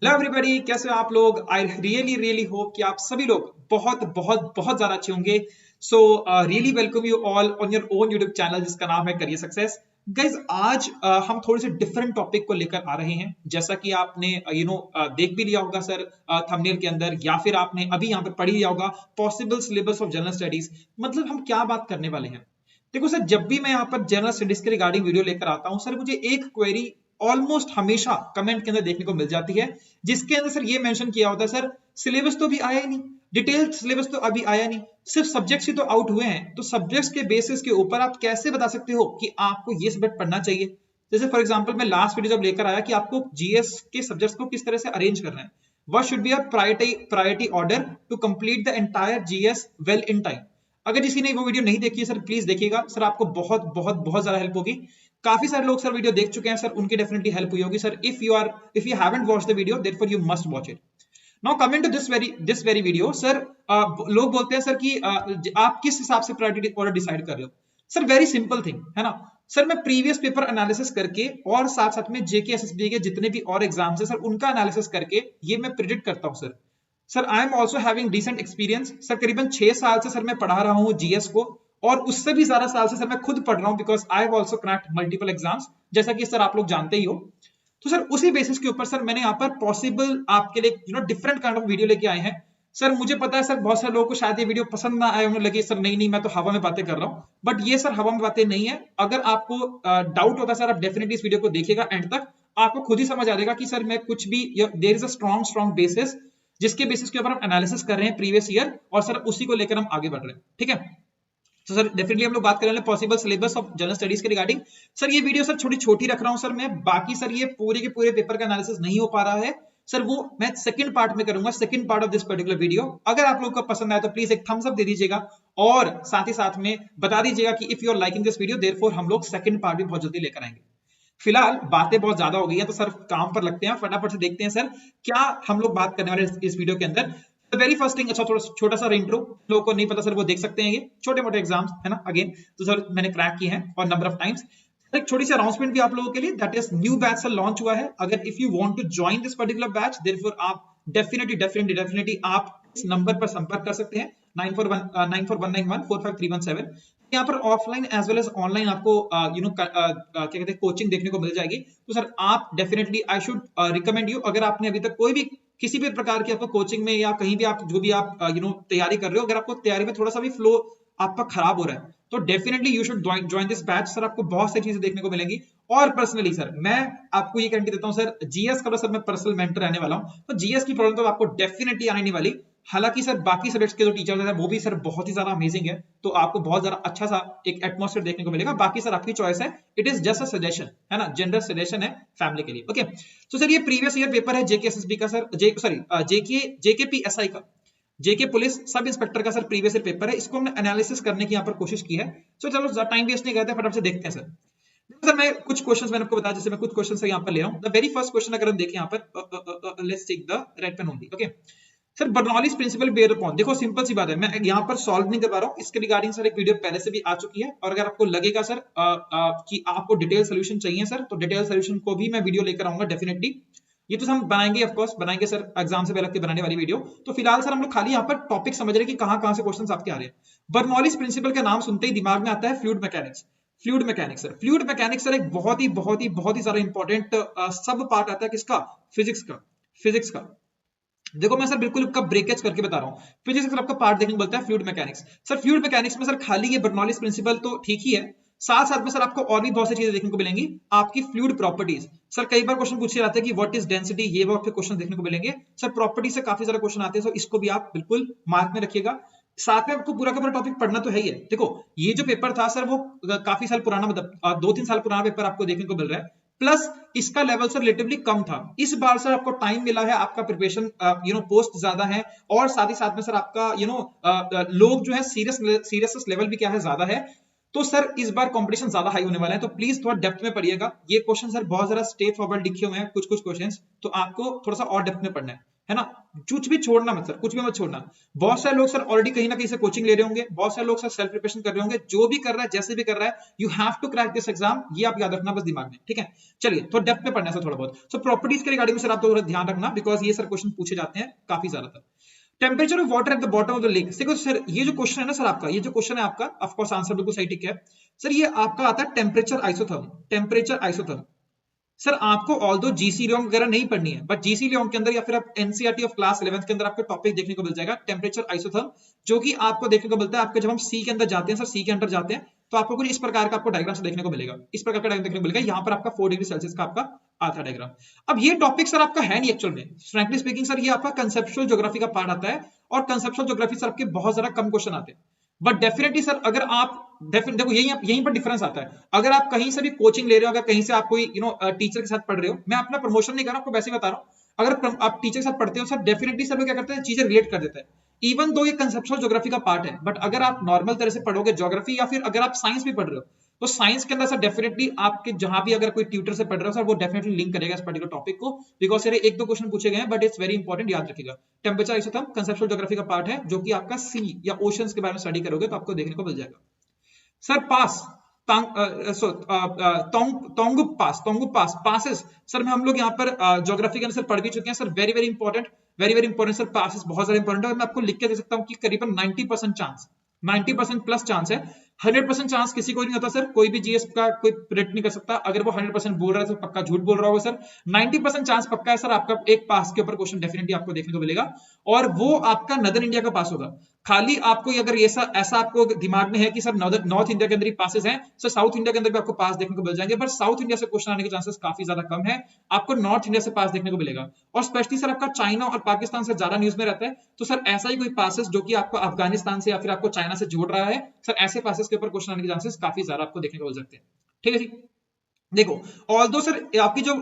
Hello everybody, कैसे हो आप लोग। आई रियली रियली होप कि आप सभी लोग बहुत बहुत बहुत ज्यादा अच्छे होंगे। So really welcome you all on your own YouTube channel जिसका नाम है करियर सक्सेस। गाइज आज हम थोड़े से डिफरेंट टॉपिक को लेकर आ रहे हैं, जैसा कि आपने देख भी लिया होगा सर थंबनेल के अंदर, या फिर आपने अभी यहाँ पे पढ़ ही लिया होगा possible syllabus of general studies. मतलब हम क्या बात करने वाले हैं। देखो सर, जब भी मैं यहाँ पर जनरल स्टडीज के रिगार्डिंग वीडियो लेकर आता हूँ सर, मुझे एक क्वेरी ऑलमोस्ट हमेशा कमेंट के अंदर देखने को मिल जाती है, जिसके अंदर सर ये मेंशन किया होता है सर सिलेबस तो अभी आया ही नहीं, डिटेल सिलेबस तो अभी आया नहीं, सिर्फ सब्जेक्ट्स ही तो आउट हुए हैं, तो सब्जेक्ट्स के बेसिस के ऊपर आप कैसे बता सकते हो कि आपको ये सब्जेक्ट पढ़ना चाहिए। जैसे फॉर एग्जांपल मैं लास्ट वीडियो जब लेकर आया कि आपको जीएस के सब्जेक्ट्स को किस तरह से अरेंज करना है, what should be a priority order to complete the entire GS well in time. अगर किसी ने वो वीडियो नहीं देखी है सर, प्लीज देखिएगा सर, आपको बहुत बहुत बहुत ज्यादा हेल्प होगी। काफी सारे लोग सर वीडियो देख चुके हैं सर, उनकी डेफिनेटली हेल्प हुई होगी sir. If you haven't watched the video therefore you must watch it. Now coming to this very video sir, लोग बोलते हैं सर कि आप किस हिसाब से प्रायोरिटी ऑर्डर डिसाइड कर रहे हो। सर वेरी सिंपल थिंग है ना सर, मैं प्रीवियस पेपर एनालिसिस करके और साथ साथ में जेके एसएसबी के जितने भी और एग्जाम्स है सर, उनका एनालिसिस करके ये मैं प्रिडिक्ट करता हूँ sir. Sir I am also having decent experience sir, करीबन 6 साल से सर मैं पढ़ा रहा हूँ जीएस को, और उससे भी ज्यादा साल से सर मैं खुद पढ़ रहा हूँ, because I have also cracked multiple exams, जैसा कि सर आप लोग जानते ही हो। तो सर उसी बेसिस के ऊपर सर मैंने यहाँ पर पॉसिबल आपके लिए डिफरेंट काइंड ऑफ वीडियो लेके आए हैं। सर मुझे पता है सर, बहुत सारे लोगों को शायद ये वीडियो पसंद ना आए, उन्हें लगे सर नहीं नहीं मैं तो हवा में बातें कर रहा हूँ, बट ये सर हवा में बातें नहीं है। अगर आपको डाउट होता है सर, आप डेफिनेटली इस वीडियो को देखिएगा एंड तक, आपको खुद ही समझ आ जाएगा कि सर मैं कुछ भी, there is a strong strong basis जिसके बेसिस के ऊपर हम एनालिसिस कर रहे हैं प्रीवियस ईयर, और सर उसी को लेकर हम आगे बढ़ रहे हैं। ठीक है, तो सर डेफिनेटली हम लोग बात कर रहे हैं possible syllabus of general studies के रिगार्डिंग। सर ये वीडियो सर छोटी छोटी रख रहा हूं सर मैं, बाकी सर ये पूरे के पूरे पेपर का एनालिसिस नहीं हो पा रहा है सर, वो मैं सेकंड पार्ट में करूंगा, second part of this particular video. अगर आप लोग को पसंद आया तो प्लीज एक थम्स अप दे दीजिएगा, और साथ ही साथ में बता दीजिएगा कि if you are liking this video therefore हम लोग सेकंड पार्ट भी बहुत जल्दी लेकर आएंगे। फिलहाल बातें बहुत ज्यादा हो गई हैं, तो सर काम पर लगते हैं, फटाफट से देखते हैं सर क्या हम लोग बात करने वाले इस वीडियो के अंदर। वेरी फर्स्ट थिंग, अच्छा थोड़ा छोटा सा इंट्रो, लोगों को नहीं पता सर वो देख सकते हैं, ये छोटे मोटे एग्जाम्स है ना अगेन, तो सर मैंने क्रैक किए हैं और नंबर ऑफ टाइम्स। एक छोटी सी अनाउंसमेंट भी आप लोगों के लिए, that is new batch sir launch हुआ है। अगर if you want to join this particular batch therefore आप डेफिनेटली आप इस नंबर पर संपर्क कर सकते हैं, 9419145317। यहाँ पर offline as well as online आपको क्या कहते हैं कोचिंग देखने को मिल जाएगी। तो सर आप definitely I should recommend you, अगर आपने अभी तक कोई भी किसी भी प्रकार की आपको कोचिंग में या कहीं भी आप जो भी आप तैयारी कर रहे हो, अगर आपको तैयारी में थोड़ा सा भी फ्लो आपका खराब हो रहा है, तो definitely you should join this batch sir, आपको बहुत सारी चीजें देखने को मिलेंगी। और पर्सनली सर मैं आपको ये गारंटी देता हूँ सर, जीएस का सर मैं पर्सनल मेंटर रहने वाला हूँ, तो जीएस की प्रॉब्लम तो आपको डेफिनेटली आने नहीं वाली। हालांकि सर बाकी सब्जेक्ट्स के जो टीचर्स हैं वो भी सर बहुत ही ज्यादा अमेजिंग है, तो आपको बहुत ज्यादा अच्छा सा एक एटमॉस्फेयर देखने को मिलेगा। बाकी सर आपकी चॉइस है, it is just a suggestion है ना, जनरल सजेशन है फैमिली के लिए। ओके, तो सर ये प्रीवियस ईयर पेपर है जेके एसएसबी का सर, जेकेपीएसआई का, जेके पुलिस सब इंस्पेक्टर का सर प्रीवियस ईयर पेपर है, इसको हमने एनालिसिस करने की यहाँ पर कोशिश की है। सो चलो टाइम वेस्ट नहीं करते, फटाफट से देखते हैं सर। सर मैं कुछ क्वेश्चंस मैंने आपको बताया, जैसे मैं कुछ क्वेश्चंस यहाँ पर ले रहा हूँ। द वेरी फर्स्ट क्वेश्चन अगर हम देखें यहाँ पर, let's take the red pen only. Okay sir, Bernoulli's principle bear upon, देखो सिंपल सी बात है, मैं यहाँ पर सॉल्व नहीं कर पा रहा हूँ, इसके रिगार्डिंग सर एक वीडियो पहले से भी आ चुकी है, और अगर आपको लगेगा सर कि आपको डिटेल सोल्यूशन चाहिए सर, तो डिटेल सोल्यूशन को भी मैं वीडियो लेकर आऊंगा डेफिनेटली। ये तो हम बनाएंगे, ऑफ कोर्स बनाएंगे सर, एग्जाम से पहले बनाने वाली वीडियो। तो फिलहाल सर हम लोग खाली यहाँ पर टॉपिक समझ रहे हैं कि कहाँ से क्वेश्चन आपके आ रहे हैं। बर्नौलीज प्रिंसिपल का नाम सुनते ही दिमाग में आता है fluid mechanics. Fluid mechanics sir, fluid mechanics sir एक बहुत ही ज्यादा इंपॉर्टेंट सब पार्ट आता है किसका, फिजिक्स का। देखो मैं सर बिल्कुल आपका ब्रेकेज करके बता रहा हूँ, फिजिक्स का आपका पार्ट देखने को बोलता है fluid mechanics. Sir fluid mechanics में सर खाली ये बर्नौलीज प्रिंसिपल तो ठीक ही है, साथ साथ में सर आपको और भी बहुत सी चीजें देखने को मिलेंगी, आपकी फ्लूइड प्रॉपर्टीज। सर कई बार क्वेश्चन पूछे जाते हैं कि व्हाट इज डेंसिटी, ये वो आपके क्वेश्चन देखने को मिलेंगे सर, प्रॉपर्टी से काफी सारे क्वेश्चन आते हैं, तो इसको भी आप बिल्कुल मार्क में रखिएगा। साथ में आपको पूरा का पूरा टॉपिक पढ़ना तो है ही है। देखो ये जो पेपर था सर वो काफी साल पुराना, मतलब 2-3 साल पुराना पेपर आपको देखने को मिल रहा है, प्लस इसका लेवल सर रिलेटिवली कम था। इस बार सर आपको टाइम मिला है, आपका प्रिपरेशन पोस्ट ज्यादा है, और साथ ही साथ में सर आपका लोग जो है सीरियस लेवल भी क्या है, ज्यादा है। तो सर इस बार कंपटीशन ज्यादा हाई होने वाला है, तो प्लीज थोड़ा डेप्थ में पढ़िएगा। ये क्वेश्चन सर बहुत ज्यादा स्ट्रेट फॉरवर्ड लिखे हुए हैं कुछ क्वेश्चंस, तो आपको थोड़ा सा और डेप्थ में पढ़ना है है ना, कुछ भी छोड़ना मत सर, कुछ भी मत छोड़ना। बहुत सारे लोग सर ऑलरेडी कहीं ना कहीं से कोचिंग ले रहे होंगे, बहुत सारे लोग सर सेल्फ प्रिपरेशन कर रहे होंगे, जो भी कर रहा है जैसे भी कर रहा है, you have to crack this exam, ये आप याद रखना बस दिमाग में, ठीक है। चलिए तो डेप्थ में पढ़ना है सर थोड़ा बहुत। सो प्रॉपर्टीज के रिगार्डिंग में सर आप थोड़ा ध्यान रखना, बिकॉज ये सर क्वेश्चन पूछे जाते हैं काफी ज्यादातर। Temperature of water at the bottom of the lake, देखो सर ये जो क्वेश्चन है ना सर आपका, ये जो क्वेश्चन है आपका, ऑफ कोर्स आंसर बिल्कुल सही ठीक है सर, ये आपका आता है temperature isotherm, temperature isotherm. Sir आपको ऑल्दो जीसी लियोंग वगैरह नहीं पढ़नी है, बट जीसी लियोंग के अंदर या फिर आप एनसीईआरटी ऑफ क्लास 11th के अंदर आपको टॉपिक देखने को मिल जाएगा टेम्परेचर आइसोथर्म, जो कि आपको देखने को मिलता है आपके जब हम सी के अंदर जाते हैं सर, सी के अंदर जाते हैं तो आपको कुछ इस प्रकार का आपको डायग्राम देखने को मिलेगा, इस प्रकार का डायग्राम देखने को मिलेगा। यहाँ पर आपका 4 डिग्री सेल्सियस का आपका आता है डायग्राम। अब ये टॉपिक सर आपका है नहीं एक्चुअल में, फ्रैंकली स्पीकिंग सर, ये आपका कंसेप्चुअल ज्योग्राफी का पार्ट आता है, और कंसेप्चुअल ज्योग्राफी सर आपके बहुत ज्यादा कम क्वेश्चन आते हैं। बट डेफिनेटली सर अगर आप देखो यहीं पर डिफरेंस आता है, अगर आप कहीं से भी कोचिंग ले रहे हो, अगर कहीं से आप कोई टीचर के साथ पढ़ रहे हो, मैं अपना प्रमोशन नहीं कर रहा हूं, आपको वैसे ही बता रहा हूं, अगर आप टीचर के साथ पढ़ते हो सर, डेफिनेटली सर लोग क्या करते हैं, चीजें रिलेट कर देते हैं, इवन दो ये कंसेप्चुअल ज्योग्राफी का पार्ट है। बट अगर आप नॉर्मल तरह से पढ़ोगे ज्योग्राफी, या फिर अगर आप साइंस भी पढ़ रहे हो, तो साइंस के अंदर सर डेफिनेटली आपके जहां भी अगर कोई ट्यूटर से पढ़ रहे हो सर, वो डेफिनेटली लिंक करेगा इस पर्टिकुलर टॉपिक को, बिकॉज सर एक दो क्वेश्चन पूछे गए हैं, बट इट्स वेरी इंपॉर्टेंट, याद रखिएगा। टेम्परेचर आइसोथर्म कंसेप्चुअल ज्योग्राफी का पार्ट है, जो कि आपका सी या ओशंस के बारे में स्टडी करोगे तो आपको देखने को मिल जाएगा। सर पास, तोंगुप पास, पासेस सर में हम लोग यहाँ पर ज्योग्राफी के अंदर पढ़ भी चुके हैं sir, very very important, very very important sir, passes बहुत ज्यादा इंपॉर्टेंट है। मैं आपको लिख के दे सकता हूँ कि करीबन 90% चांस, 90% प्लस चांस है, 100% चांस किसी को नहीं होता सर, कोई भी जीएस का कोई प्रेडिक्ट नहीं कर सकता, अगर वो 100% बोल रहा है तो पक्का झूठ बोल रहा होगा सर। 90% चांस पक्का है सर, आपका एक पास के ऊपर क्वेश्चन डेफिनेटली आपको देखने को मिलेगा, और वो आपका नदर इंडिया का पास होगा। खाली आपको अगर ये ऐसा आपको दिमाग में है कि सर नॉर्थ इंडिया के अंदर ही पासेस हैं, सर साउथ इंडिया के अंदर भी आपको पास देखने को मिल जाएंगे, बट साउथ इंडिया से क्वेश्चन आने के चांसेस काफी ज्यादा कम है, आपको नॉर्थ इंडिया से पास देखने को मिलेगा। और स्पेशली सर आपका चाइना और पाकिस्तान से ज्यादा न्यूज में रहता है, तो सर ऐसा ही कोई पासेस जो कि आपको अफगानिस्तान से या फिर आपको चाइना से जोड़ रहा है सर, ऐसे पासेस के ऊपर क्वेश्चन आने के चांसेस काफी ज्यादा आपको देखने को मिल सकते हैं, ठीक है जी। देखो ऑल्दो सर आपकी जो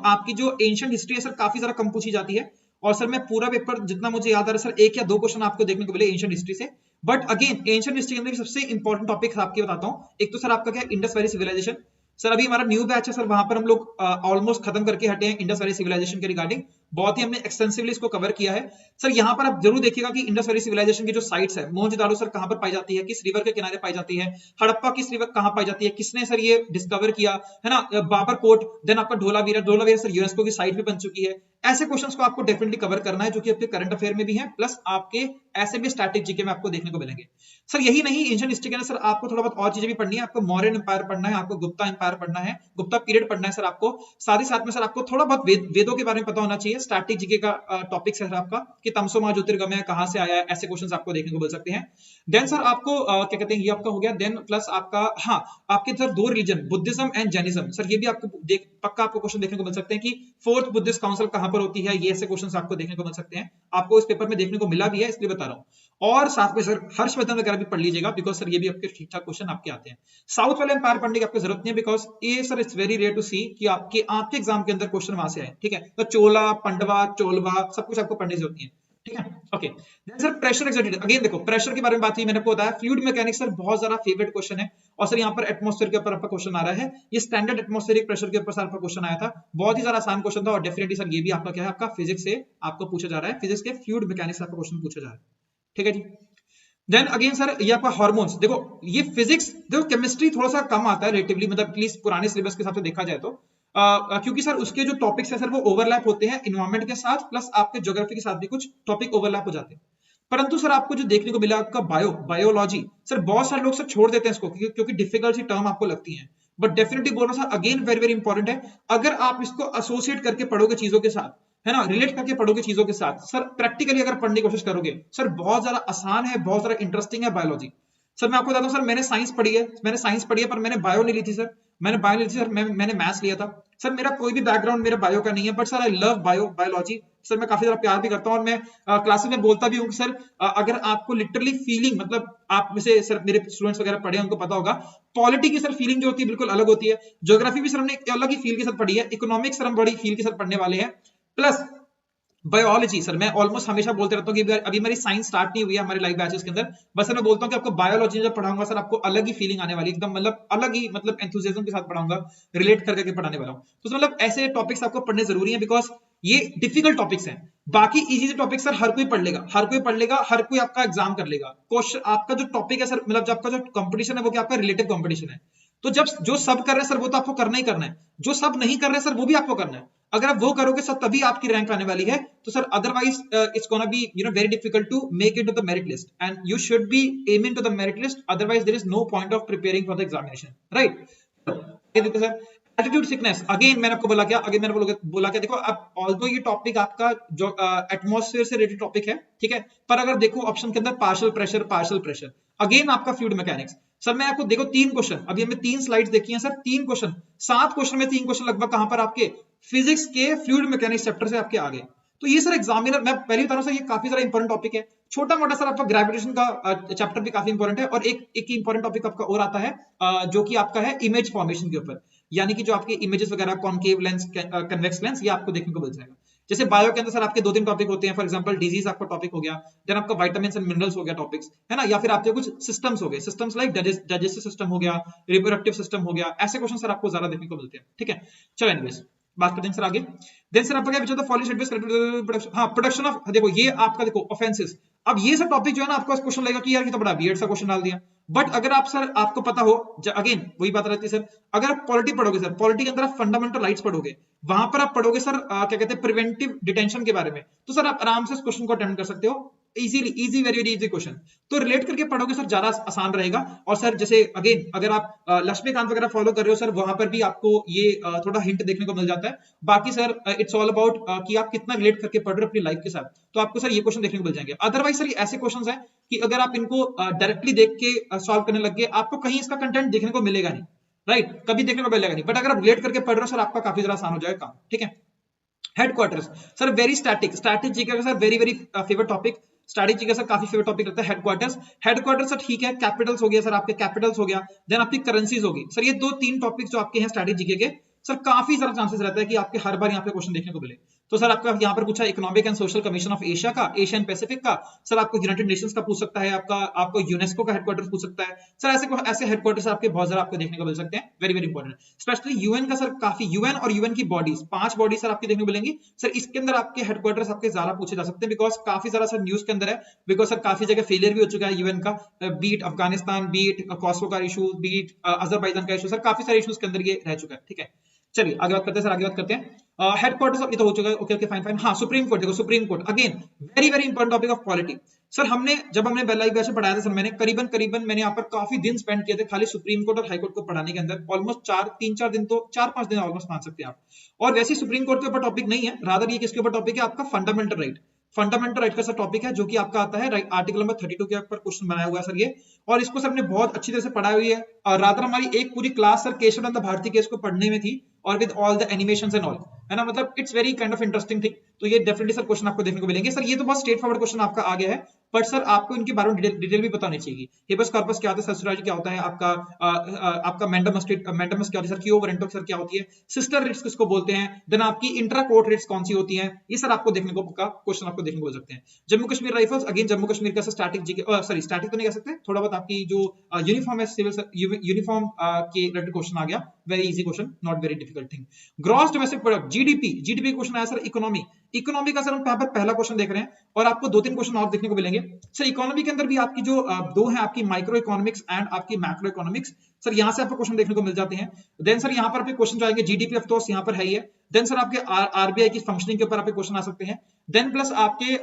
आपकी जो एंशिएंट हिस्ट्री है सर, काफी ज्यादा कम पूछी जाती है, और सर मैं पूरा पेपर जितना मुझे याद आ रहा है सर, 1 या 2 क्वेश्चन आपको देखने को मिले एंशिएंट हिस्ट्री से। बट अगेन एंशिएंट हिस्ट्री के अंदर सबसे इंपॉर्टेंट टॉपिक आपके बताता हूँ। एक तो सर आपका क्या है, इंडस वैली सिविलाइजेशन, सर अभी हमारा न्यू बैच है सर, वहां पर हम लोग ऑलमोस्ट खत्म करके हटे हैं इंडस वैली सिविलाइजेशन के रिगार्डिंग, बहुत ही हमने एक्सटेंसिवली इसको कवर किया है सर। यहाँ पर आप जरूर देखिएगा कि इंडस वैली सिविलाइजेशन की जो साइट्स है, मोहनजोदाड़ो सर कहां पर पाई जाती है, किस रिवर के किनारे पाई जाती है, हड़प्पा किस रिवर कहां पाई जाती है, किसने सर ये डिस्कवर किया है ना, बाबर कोट, देन आपका ढोलावीरा सर यूनेस्को की साइट भी बन चुकी है। ऐसे क्वेश्चंस को आपको डेफिनेटली कवर करना है, जो कि आपके करंट अफेयर में भी है, प्लस आपके ऐसे भी स्टैटिक जीके में आपको देखने को मिलेंगे सर। यही नहीं, एंशिएंट हिस्ट्री के अंदर सर आपको थोड़ा बहुत और चीजें भी पढ़नी है, आपको मौर्यन एम्पायर पढ़ना है, आपको गुप्ता एम्पायर पढ़ना है, गुप्ता पीरियड पढ़ना है सर आपको, साथ ही साथ में सर आपको थोड़ा बहुत वेदों के बारे में पता होना चाहिए। स्टैटिक जीके का टॉपिक है आपका कि तमसोमा ज्योतिर्गमय कहां से आया है, ऐसे क्वेश्चंस आपको देखने को मिल सकते हैं। देन सर आपको क्या कहते हैं, ये आपका हो गया, देन प्लस आपका हाँ आपके sir 2 religion, Buddhism and Jainism, sir ये भी आपको पक्का आपको क्वेश्चन देखने को मिल सकते हैं कि 4th बुद्धिस्ट काउंसिल कहां पर होती है, ये ऐसे क्वेश्चंस आपको देखने को मिल सकते हैं, आपको इस पेपर में देखने को मिला भी है, इसलिए बता रहा हूं। और साथ में सर हर्षवर्धन वगैरह भी पढ़ लीजिएगा, बिकॉज सर ये भी आपके ठीक ठाक क्वेश्चन आपके आते हैं। साउथ वाले एम्पायर पढ़ने की आपको जरूरत नहीं है, बिकॉज ये sir it's very rare to see कि आपके एग्जाम के अंदर क्वेश्चन वहां से आए, ठीक है। तो चोला, पंडवा, चोलवा सब कुछ आपको पढ़ने की जरूरत नहीं है, ठीक है। Okay then sir pressure exerted, again देखो प्रेशर के बारे में बात हुई, मैंने आपको बताया फ्लूइड मैकेनिक्स सर बहुत ज्यादा फेवरेट क्वेश्चन है, और सर यहाँ पर एटमॉस्फेयर के ऊपर आपका क्वेश्चन आ रहा है, ये स्टैंडर्ड एटमॉस्फेरिक प्रेशर के ऊपर सर आपका क्वेश्चन आया था, बहुत ही ज्यादा आसान क्वेश्चन था, और डेफिनेटली सर ये भी आपका क्या है, आपका फिजिक्स से आपको पूछा जा रहा है, फिजिक्स के फ्लूइड मैकेनिक्स से आपका क्वेश्चन पूछा जा रहा है, ठीक है जी। देन अगेन सर ये आपका हार्मोन्स, देखो ये फिजिक्स, देखो केमिस्ट्री थोड़ा सा कम आता है रिलेटिवली, मतलब एटलीस्ट पुराने सिलेबस के हिसाब से देखा जाए तो, क्योंकि सर उसके जो टॉपिक्स है सर वो ओवरलैप होते हैं इन्वायरमेंट के साथ, प्लस आपके ज्योग्राफी के साथ भी कुछ टॉपिक ओवरलैप हो जाते हैं। परंतु सर आपको जो देखने को मिला आपका बायोलॉजी, सर बहुत सारे लोग सर छोड़ देते हैं इसको क्योंकि डिफिकल्ट सी टर्म आपको लगती है, बट डेफिनेटली बोल रहा हूं sir again very very important है। अगर आप इसको एसोसिएट करके पढ़ोगे चीजों के साथ, है ना, रिलेट करके पढ़ोगे चीजों के साथ, सर प्रैक्टिकली अगर पढ़ने की कोशिश करोगे सर, बहुत ज्यादा आसान है, बहुत ज्यादा इंटरेस्टिंग है बायोलॉजी। सर मैं आपको बताता हूँ सर, मैंने साइंस पढ़ी है, पर मैंने बायो नहीं ली थी सर, मैंने मैथ्स लिया था सर। मेरा कोई भी बैकग्राउंड मेरा बायो का नहीं है, but sir I love biology sir, मैं काफी ज्यादा प्यार भी करता हूँ, और मैं क्लासेस में बोलता भी हूँ सर, अगर आपको लिटरली फीलिंग, मतलब आप में से सर मेरे स्टूडेंट्स वगैरह पढ़े हैं उनको पता होगा, पॉलिटी की सर फीलिंग जो होती है बिल्कुल अलग होती है, ज्योग्राफी भी सर हमने अलग ही फील के साथ पढ़ी है, इकोनॉमिक्स सर हम बड़ी फील के साथ पढ़ने वाले हैं, प्लस बायोलॉजी सर मैं ऑलमोस्ट हमेशा बोलते रहता हूँ कि अभी मेरी साइंस स्टार्ट नहीं हुई है हमारे लाइव बैचेस के अंदर, बस सर मैं बोलता हूँ कि आपको बायोलॉजी जब पढ़ाऊंगा सर, आपको अलग ही फीलिंग आने वाली, एकदम मतलब अलग ही, मतलब एंथुसियाज्म के साथ पढ़ाऊंगा, रिलेट करके पढ़ाने वाला हूँ। तो मतलब ऐसे टॉपिक्स आपको पढ़ने जरूरी है, बिकॉज ये डिफिकल्ट टॉपिक्स हैं, बाकी इजी से टॉपिक सर हर कोई पढ़ लेगा, हर कोई पढ़ लेगा, हर कोई आपका एग्जाम कर लेगा। क्वेश्चन आपका जो टॉपिक है सर, मतलब जो आपका जो कंपटीशन है वो क्या आपका रिलेटिव कंपटीशन है। तो जब जो सब कर रहे हैं सर वो तो आपको करना ही करना है, जो सब नहीं कर रहे हैं सर वो भी आपको करना है। अगर आप वो करोगे सर तभी आपकी रैंक आने वाली है। तो sir otherwise it's gonna be very difficult to make it to the merit list, and you should be aiming to the merit list, otherwise there is no point of preparing for the examination, right. Sir altitude sickness, again मैंने आपको बोला क्या, again मैंने बोला क्या, देखो अब although ये टॉपिक आपका जो एटमॉस्फेयर से रिलेटेड टॉपिक है, ठीक है, पर अगर देखो ऑप्शन के अंदर पार्शियल प्रेशर, अगेन आपका फ्लूइड मैकेनिक्स। सर मैं आपको देखो 3 क्वेश्चन, अभी हमने 3 स्लाइड्स देखी हैं सर, 3 क्वेश्चन, 7 क्वेश्चन में 3 क्वेश्चन लगभग कहां पर आपके फिजिक्स के फ्लूइड मैकेनिक्स चैप्टर से आपके आ गए। तो ये सर एग्जामिनर, मैं पहले बता रहा हूं सर, ये काफी सारा इंपॉर्टेंट टॉपिक है। छोटा मोटा सर आपका ग्रेविटेशन का चैप्टर भी काफी इंपॉर्टेंट है, और एक इंपॉर्टेंट टॉपिक आपका और आता है जो कि आपका है इमेज फॉर्मेशन के ऊपर, यानी कि जो आपके इमेजेस वगैरह, कॉनकेव लेंस, कन्वेक्स लेंस, ये आपको देखने को मिल जाएगा। जैसे बायो के अंदर सर आपके 2-3 टॉपिक होते हैं, फॉर एग्जांपल डिजीज आपका टॉपिक हो गया, देन आपका विटामिन्स एंड मिनरल्स हो गया टॉपिक्स, है ना, या फिर आपके कुछ सिस्टम्स हो गए, सिस्टम्स लाइक डाइजेस्टिव सिस्टम हो गया, रिप्रोडक्टिव सिस्टम हो गया, ऐसे क्वेश्चन सर आपको ज्यादा देखने को मिलते हैं, ठीक है। चलो एनीवेज बात करते हैं सर आगे। देन सर आपका क्या बचा था, फॉलिश एडवाइस, हाँ प्रोडक्शन ऑफ, देखो ये आपका देखो ऑफेंसेस। अब ये सब टॉपिक जो है ना आपको क्वेश्चन लगेगा कि यार ये तो बड़ा वियर्ड सा क्वेश्चन डाल दिया, बट अगर आप सर आपको पता हो, अगेन वही बात रहती है सर, अगर आप पॉलिटी पढ़ोगे सर, पॉलिटी के अंदर आप फंडामेंटल राइट्स पढ़ोगे, वहां पर आप पढ़ोगे सर क्या कहते हैं प्रिवेंटिव डिटेंशन के बारे में, तो सर आप आराम से इस क्वेश्चन को अटेम्प्ट कर सकते हो easily, very very easy question. तो रिलेट करके पढ़ोगे सर ज्यादा आसान रहेगा। और सर जैसे अगेन अगर आप लक्ष्मीकांत वगैरह फॉलो कर रहे हो सर, वहां पर भी आपको ये थोड़ा हिंट देखने को मिल जाता है। बाकी सर इट्स ऑल अबाउट कि आप कितना रिलेट करके पढ़ रहे हो अपनी लाइफ के साथ, तो आपको सर ये क्वेश्चन देखने को मिल जाएंगे। अदरवाइज सर ये ऐसे क्वेश्चन है कि अगर आप इनको डायरेक्टली देख के सॉल्व करने लग गए, आपको कहीं इसका कंटेंट देखने को मिलेगा नहीं, राइट, कभी देखने को मिलेगा नहीं। बट अगर आप रिलेट करके पढ़ रहे हो सर, आपका काफी ज्यादा आसान हो जाएगा काम, ठीक है। हेडक्वार्टर्स सर वेरी स्टैटिक का sir very very favourite topic, strategy का सर काफी फेवरेट टॉपिक रहता है हेडक्वार्टर्स सर, ठीक है। कैपिटल्स हो गया सर, आपके कैपिटल्स हो गया, देन आपकी करेंसीज होगी सर। ये 2-3 टॉपिक्स जो आपके हैं स्ट्रैटेजी के सर, काफी सारा चांसेस रहता है कि आपके हर बार यहाँ पे क्वेश्चन देखने को मिले। तो सर आपका यहाँ पर पूछा economic and social commission of Asia का, एशियन पैसिफिक का, सर आपको यूनाइटेड नेशंस का पूछ सकता है, आपको यूनेस्को का हेडक्वार्टर्स पूछ सकता है सर। ऐसे हेडक्वार्टर्स आपके बहुत सारा आपको देखने को मिल सकते हैं, very very important. Specially UN का सर काफी, यूएन और यूएन की बॉडीज, 5 बॉडीज सर आपके देखने को मिलेंगी सर। इसके अंदर आपके हेडक्वार्टर्स आपके ज्यादा पूछे जा सकते हैं, बिकॉज काफी सारा सर न्यूज के अंदर है, बिकॉज सर काफी जगह फेलियर भी हो चुका है यूएन का, बीट अफगानिस्तान, बीट कॉस्को का इशू, बीट अजरबैजान का इशू, सर काफी सारे इशूज के अंदर ये रह चुका है, ठीक है। चलिए आगे बात करते हैं सर, आगे बात करते हैं हेडक्वार्टर्स ये तो हो चुका है, ओके ओके फाइन फाइन। हाँ सुप्रीम कोर्ट, देखो supreme court again very very important topic of polity sir. जब हमने बेल लाइव बैच में पढ़ाया था सर, मैंने करीबन मैंने यहाँ पर काफी दिन स्पेंड किए थे खाली सुप्रीम कोर्ट और हाई कोर्ट को पढ़ाने के अंदर, ऑलमोस्ट 3-4 दिन, तो 4-5 दिन ऑलमोस्ट मान सकते हैं आप। और वैसे सुप्रीम कोर्ट के ऊपर टॉपिक नहीं है, रादर ये किसके ऊपर टॉपिक है, आपका फंडामेंटल राइट का सर टॉपिक है, जो कि आपका आता है आर्टिकल नंबर 32 के ऊपर क्वेश्चन बनाया हुआ है सर ये। और इसको सर हमने बहुत अच्छी तरह से पढ़ाई हुई है, और रादर हमारी एक पूरी क्लास सर केशवानंद भारती के इसको पढ़ने में थी, और with all the animations and all, है ना, मतलब it's very kind of interesting thing. तो ये डेफिनेटली सर क्वेश्चन आपको देखने को मिलेंगे सर। ये तो बहुत स्ट्रेट फॉरवर्ड क्वेश्चन आपका आ गया है, बट सर आपको इनके बारे में डिटेल भी बतानी चाहिए। हेबस कॉर्पस क्या होता है, ससुराल क्या होता है, आपका मैंडमस क्या होती है सर, क्यू वारंटो सर क्या होती है, सिस्टर रिट्स किसको बोलते हैं, देन आपकी इंट्रा कोर्ट रिट्स कौन सी होती हैं, ये सर आपको देखने को क्वेश्चन आपको देखने को मिल सकते हैं। जम्मू कश्मीर राइफल्स, अगेन जम्मू कश्मीर का स्टैटिक स्टैटिक तो नहीं कह सकते, थोड़ा बहुत आपकी जो यूनिफॉर्म है सिविल यूनिफॉर्म के रिलेटेड क्वेश्चन आ गया, very easy question, not very difficult thing. Gross domestic product, GDP question आया सर। इकोनॉमी का सर हम यहाँ पर पहला क्वेश्चन देख रहे हैं, और आपको 2-3 क्वेश्चन और देखने को मिलेंगे सर। इकोनॉमी के अंदर भी आपकी जो 2 है, आपकी माइक्रो इकोनॉमिक्स एंड आपकी मैक्रो इकोनॉमिक्स सर, यहाँ से आपको क्वेश्चन देखने को मिल जाते हैं। देन सर यहाँ पर आपके क्वेश्चन जो आएंगे, जीडीपी ऑफ कोर्स यहाँ पर है ही है। देन सर आपके आरबीआई की फंक्शनिंग के ऊपर आपके क्वेश्चन आ सकते हैं। देन प्लस आपके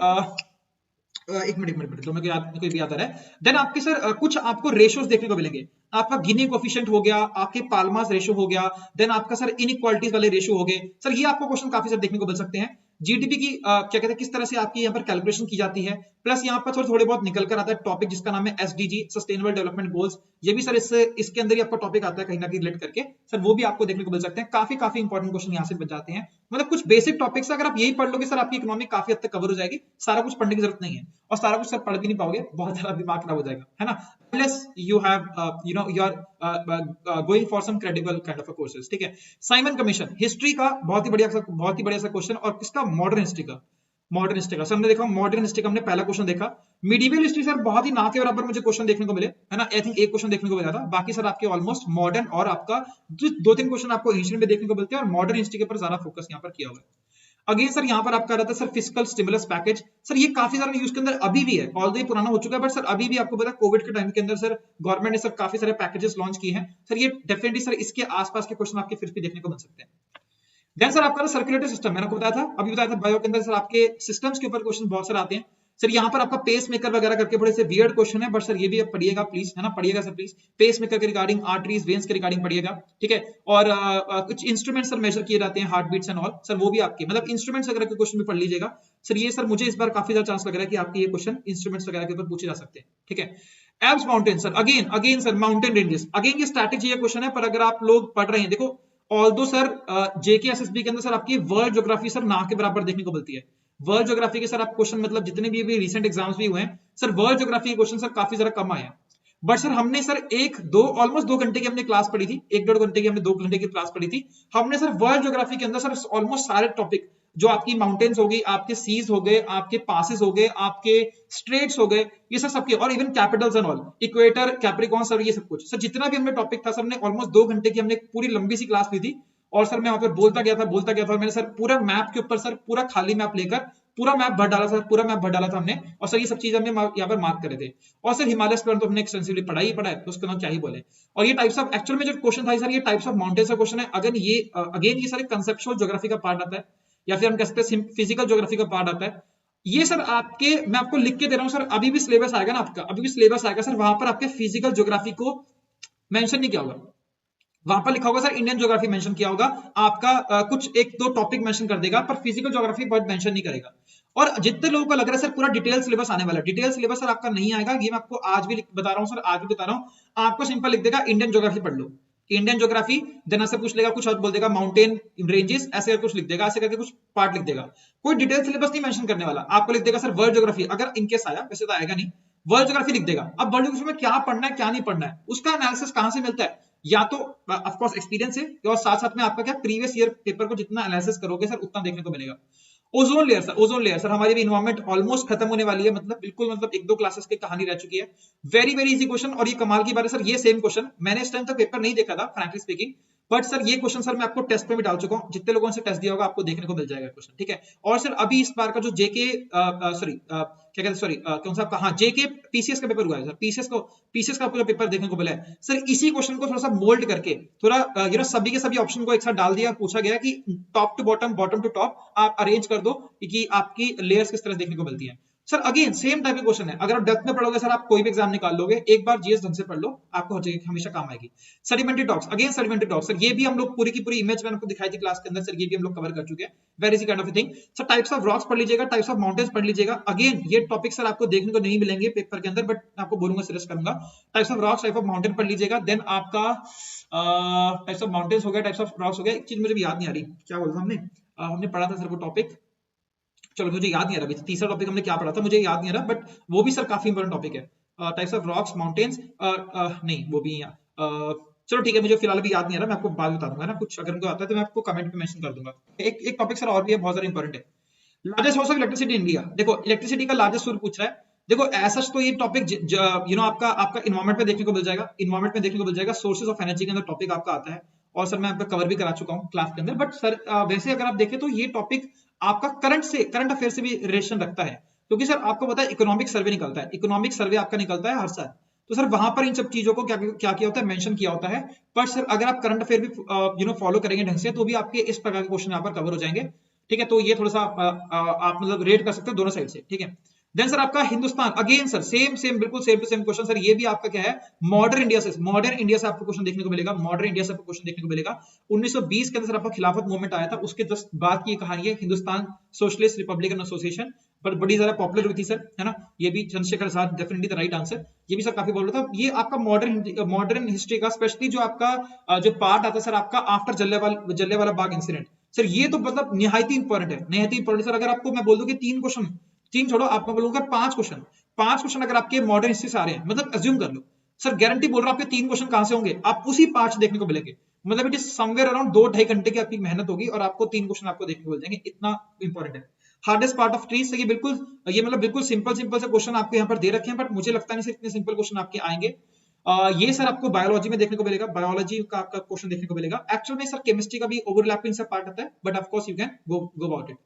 एक मिनट जो मेरे को भी याद आ रहा है। देन आपके सर कुछ आपको रेशियोज देखने को मिलेंगे, आपका गिनी कोफिशिएंट हो गया, आपके पाल्मास रेशियो हो गया, देन आपका सर इनइक्वालिटीज वाले रेशियो हो गए सर। ये आपको क्वेश्चन काफी सारे देखने को मिल सकते हैं। जीडीपी की क्या कहते हैं, किस तरह से आपकी यहाँ पर कैलकुलेशन की जाती है, प्लस यहाँ पर थोड़े बहुत निकल कर आता है टॉपिक जिसका नाम है एसडीजी, सस्टेनेबल डेवलपमेंट गोल्स। ये भी सर इसके अंदर ही आपका टॉपिक आता है कहीं ना कहीं रिलेट करके सर, वो भी आपको देखने को मिल सकते हैं। काफी इंपॉर्टेंट क्वेश्चन यहाँ से बन जाते हैं, मतलब कुछ बेसिक टॉपिक्स अगर आप यही पढ़ लोगे सर, आपकी इकोनॉमी काफी हद तक कवर हो जाएगी। सारा कुछ पढ़ने की जरूरत नहीं है, और सारा कुछ सर पढ़ भी नहीं पाओगे, बहुत ज्यादा दिमाग खराब हो जाएगा, है ना, unless you have you are going for some credible kind of a courses, ठीक है। साइमन कमीशन, हिस्ट्री का बहुत ही बढ़िया सा क्वेश्चन, और किसका, मॉडर्न हिस्ट्री का सर हमने देखा। मॉडर्न हिस्ट्री का हमने पहला क्वेश्चन देखा। मिडिवल हिस्ट्री सर बहुत ही ना के बराबर मुझे क्वेश्चन देखने को मिले, है ना, आई थिंक एक क्वेश्चन देखने को मिला था, बाकी सर आपके ऑलमोस्ट मॉडर्न और आपका 2-3 क्वेश्चन आपको एंशिएंट में देखने को मिलते हैं, और मॉडर्न हिस्ट्री के ऊपर ज्यादा फोकस यहाँ पर किया हुआ है। अगेन सर यहाँ पर आपका रहता है sir fiscal stimulus package. Sir ये काफी सारे न्यूज के अंदर अभी भी है, ऑलरेडी पुराना हो चुका है, बट सर अभी भी आपको पता है कोविड के टाइम के अंदर सर गवर्नमेंट ने सर काफी सारे पैकेजेस लॉन्च किए हैं। सर ये डेफिनेटली सर इसके आसपास के क्वेश्चन आपके फिर भी देखने को मिल सकते हैं। देन सर आपका सर्कुलेटरी सिस्टम, मैंने आपको बताया था, अभी बताया था बायो के अंदर सर आपके सिस्टम्स के ऊपर क्वेश्चन बहुत सारे आते हैं। सर यहाँ पर आपका पेस मेकर वगैरह करके बड़े से वियर्ड क्वेश्चन है, बट सर ये भी आप पढ़िएगा प्लीज, है ना, पढ़िएगा सर प्लीज। पेस मेकर के रिगार्डिंग, आर्टरीज, वेन्स के रिगार्डिंग पढ़िएगा, ठीक है। और कुछ इंस्ट्रूमेंट सर मेजर किए जाते हैं, heart beats and all, sir वो भी आपके मतलब इंस्ट्रूमेंट्स वगैरह के क्वेश्चन भी पढ़ लीजिएगा। सर ये सर मुझे इस बार काफी ज्यादा चांस लग रहा है कि आपके ये क्वेश्चन इंस्ट्रूमेंट्स वगैरह के ऊपर पूछे जा सकते हैं, ठीक है। Alps mountain sir, again sir mountain ranges, again ये स्टैटिक ये क्वेश्चन है, पर अगर आप लोग पढ़ रहे हैं, देखो ऑल्दो सर जेके एसएसबी के अंदर सर आपकी वर्ल्ड ज्योग्राफी सर ना के बराबर देखने को मिलती है। वर्ल्ड ज्योग्राफी के सर आप क्वेश्चन मतलब जितने भी रिसेंट एग्जाम्स भी हुए हैं सर, वर्ल्ड ज्योग्राफी के क्वेश्चन सर काफी ज्यादा कम आए हैं। बट सर हमने सर ऑलमोस्ट 2 घंटे की हमने क्लास पढ़ी थी, 1-1.5 घंटे की हमने 2 घंटे की क्लास पढ़ी थी। हमने सर वर्ल्ड ज्योग्राफी के अंदर सर ऑलमोस्ट सारे टॉपिक, जो आपकी माउंटेन्स हो गई, आपके सीज हो गए, आपके पासेस हो गए, आपके स्ट्रेट्स हो गए, ये सर सबके, और even Capitals and all, equator, Capricorn, sir ये सब कुछ, सर जितना भी हमने टॉपिक था सर हमने ऑलमोस्ट 2 घंटे की हमने पूरी लंबी सी क्लास ली थी। और सर मैं वहां पर बोलता गया था, और मैंने सर पूरा मैप के ऊपर सर पूरा खाली मैप लेकर पूरा मैप भर डाला था हमने, और सर ये सब चीज हमने यहाँ पर मार्क करे थे। और सर हिमालय स्प्लेंडर तो हमने एक्सटेंसिवली पढ़ा ही पढ़ा है, तो उसके नाम क्या ही बोले। और ये टाइप्स ऑफ, एक्चुअल में जो क्वेश्चन था सर, ये टाइप्स ऑफ माउंटेन्स का क्वेश्चन है। अगर ये अगेन ये सारे कंसेप्चुअल ज्योग्राफी का पार्ट आता है, या फिर हम कह सकते हैं फिजिकल ज्योग्राफी का पार्ट आता है। ये सर आपके, मैं आपको लिख के दे रहा हूँ सर, अभी भी सिलेबस आएगा ना आपका, अभी भी सिलेबस आएगा सर, वहां पर आपके फिजिकल ज्योग्राफी को मेंशन नहीं किया होगा, वहां पर लिखा होगा सर इंडियन ज्योग्राफी मेंशन किया होगा आपका, कुछ 1-2 टॉपिक मेंशन कर देगा, पर फिजिकल ज्योग्राफी बहुत मेंशन नहीं करेगा। और जितने लोगों को लग रहा है सर पूरा डिटेल सिलेबस आने वाला है, डिटेल सिलेबस सर आपका नहीं आएगा, ये मैं आपको आज भी बता रहा हूँ सर, आज भी बता रहा हूँ। आपको सिंपल लिख देगा इंडियन ज्योग्राफी पढ़ लो, इंडियन ज्योग्राफी, देन ऐसे पूछ लेगा कुछ और, बोल देगा माउंटेन रेंजेस, ऐसे कुछ लिख देगा, ऐसे करके कुछ पार्ट लिख देगा, कोई डिटेल सिलेबस नहीं मेंशन करने वाला। आपको लिख देगा सर वर्ल्ड ज्योग्राफी, अगर इनकेस आया, वैसे तो आएगा नहीं, वर्ल्ड ज्योग्राफी लिख देगा। अब वर्ल्ड ज्योग्राफी में क्या पढ़ना है क्या नहीं पढ़ना है, उसका एनालिसिस कहां से मिलता है, या तो ऑफ कोर्स एक्सपीरियंस है, और साथ साथ में आपका क्या प्रीवियस ईयर पेपर को जितना एनालिसिस करोगे सर उतना देखने को मिलेगा। ओजोन लेयर सर हमारी भी इन्वायरमेंट ऑलमोस्ट खत्म होने वाली है, मतलब बिल्कुल, मतलब 1-2 क्लासेस की कहानी रह चुकी है। वेरी वेरी इजी क्वेश्चन, और ये कमाल की बात है सर, ये सेम क्वेश्चन मैंने इस टाइम तक पेपर नहीं देखा था फ्रैंकली स्पीकिंग, बट सर ये क्वेश्चन सर मैं आपको टेस्ट पे भी डाल चुका हूं, जितने लोगों से टेस्ट दिया होगा आपको देखने को मिल जाएगा क्वेश्चन, ठीक है। और सर अभी इस बार का जो जेके सॉरी क्या कहते हैं, सॉरी कौन सा, हाँ जेके पीसीएस का पेपर हुआ है सर, पीसीएस का आपको जो पेपर देखने को मिला है सर, इसी क्वेश्चन को थोड़ा सा मोल्ड करके, थोड़ा सभी के सभी ऑप्शन को एक साथ डाल दिया, पूछा गया कि top to bottom, bottom to top आप अरेंज कर दो कि आपकी लेयर्स किस तरह देखने को मिलती है। सर अगेन सेम टाइप के क्वेश्चन है, अगर आप डेप्थ में पढ़ोगे सर आप कोई भी एग्जाम निकाल लोगे, एक बार जीएस ढंग से पढ़ लो, आपको हर जगह हमेशा काम आएगी। Sedimentary talks, again sedimentary talks, sir ये भी हम लोग पूरी की पूरी इमेज मैंने आपको दिखाई थी क्लास के अंदर, सर ये भी हम लोग कवर कर चुके हैं, very easy kind of thing. Sir types of rocks पढ़ लीजिएगा, टाइप्स ऑफ माउंटेन्स पढ़ लीजिएगा, अगेन ये टॉपिक सर आपको देखने को नहीं मिलेंगे पेपर के अंदर, बट आपको बोलूंगा, सजेस्ट करूंगा, types of rocks, type of mountain पढ़ लीजिएगा। देन आपका टाइप्स ऑफ माउंटेन्स हो गया, टाइप्स ऑफ रॉक्स हो गया। एक चीज मुझे भी याद नहीं आ रही, क्या बोला हमने पढ़ा था सर वो टॉपिक, चलो मुझे याद नहीं आ रहा, तीसरा टॉपिक हमने क्या पढ़ा था मुझे याद नहीं आ रहा, बट वो भी सर काफी इंपॉर्टेंट टॉपिक है, टाइप्स ऑफ रॉक्स, माउंटेन्स, नहीं वो भी चलो ठीक है, मुझे फिलहाल भी याद नहीं आ रहा, मैं आपको बाद में बता दूंगा ना, कुछ अगर उनको आता है तो मैं आपको कमेंट में मेंशन कर दूंगा। एक टॉपिक सर और भी है, बहुत ज्यादा इंपॉर्टेंट है, largest source of electricity India. देखो इलेक्ट्रिसिटी का लार्जेस्ट सोर्स पूछ रहा है, देखो ऐसा तो ये टॉपिक आपका इन्वायरमेंट में देखने को मिल जाएगा, सोर्सेज ऑफ एनर्जी के अंदर टॉपिक आपका आता है, और सर मैं आपका कवर भी करा चुका हूँ क्लास के अंदर। बट सर वैसे अगर आप देखें तो ये टॉपिक आपका करंट अफेयर से भी रिलेशन रखता है, क्योंकि सर आपको पता है इकोनॉमिक सर्वे निकलता है, इकोनॉमिक सर्वे आपका निकलता है हर साल, तो सर वहां पर इन सब चीजों को क्या क्या किया होता है, मेंशन किया होता है। पर सर अगर आप करंट अफेयर भी फॉलो करेंगे ढंग से, तो भी आपके इस प्रकार के क्वेश्चन यहाँ पर कवर हो जाएंगे, ठीक है। तो ये थोड़ा सा आप मतलब रेट कर सकते हो दोनों साइड से, ठीक है। देन सर आपका हिंदुस्तान, अगेन सर सेम बिल्कुल same to same question sir, ये भी आपका क्या है, मॉडर्न इंडिया से आपको क्वेश्चन देखने को मिलेगा, मॉडर्न इंडिया से आपको क्वेश्चन देखने को मिलेगा। 1920 के अंदर सर आपका खिलाफत मूवमेंट आया था, उसके जस्ट बाद की कहानी है, हिंदुस्तान सोशलिस्ट रिपब्लिकन एसोसिएशन, पर बड़ी ज्यादा पॉपुलर हुई थी सर, है ना, ये भी Chandrashekhar Azad definitely the right answer, ये भी सर काफी पॉपुलर था। ये आपका मॉडर्न हिस्ट्री का स्पेशली जो आपका जो पार्ट आता है सर आपका after Jallianwala Bagh incident, sir ये तो मतलब निहायती इंपॉर्टेंट है सर। अगर आपको मैं बोल दूं कि 3 क्वेश्चन, 3 छोड़ो, आपको बोलूंगा 5 क्वेश्चन अगर आपके मॉडर्न हिस्ट्री से आ रहे हैं, मतलब अज्यूम कर लो सर, गारंटी बोल रहा हूं आपके 3 क्वेश्चन कहां से होंगे, आप उसी 5 देखने को मिलेंगे, मतलब इट इज समवेयर अराउंड 2-2.5 घंटे की आपकी मेहनत होगी और आपको 3 क्वेश्चन आपको देखने को मिल जाएंगे, इतना इंपॉर्टेंट है। हार्डेस्ट पार्ट ऑफ ट्रीज, ये मतलब बिल्कुल सिंपल से क्वेश्चन आपको यहाँ पर दे रखे हैं, बट मुझे लगता नहीं इतने सिंपल क्वेश्चन आपके आएंगे। ये सर आपको बायोलॉजी में देखने को मिलेगा, बायोलॉजी का आपका क्वेश्चन देखने को मिलेगा। एक्चुअल में सर केमिस्ट्री का भी ओवरलैपिंग से पार्ट आता है, but of course you can go about it.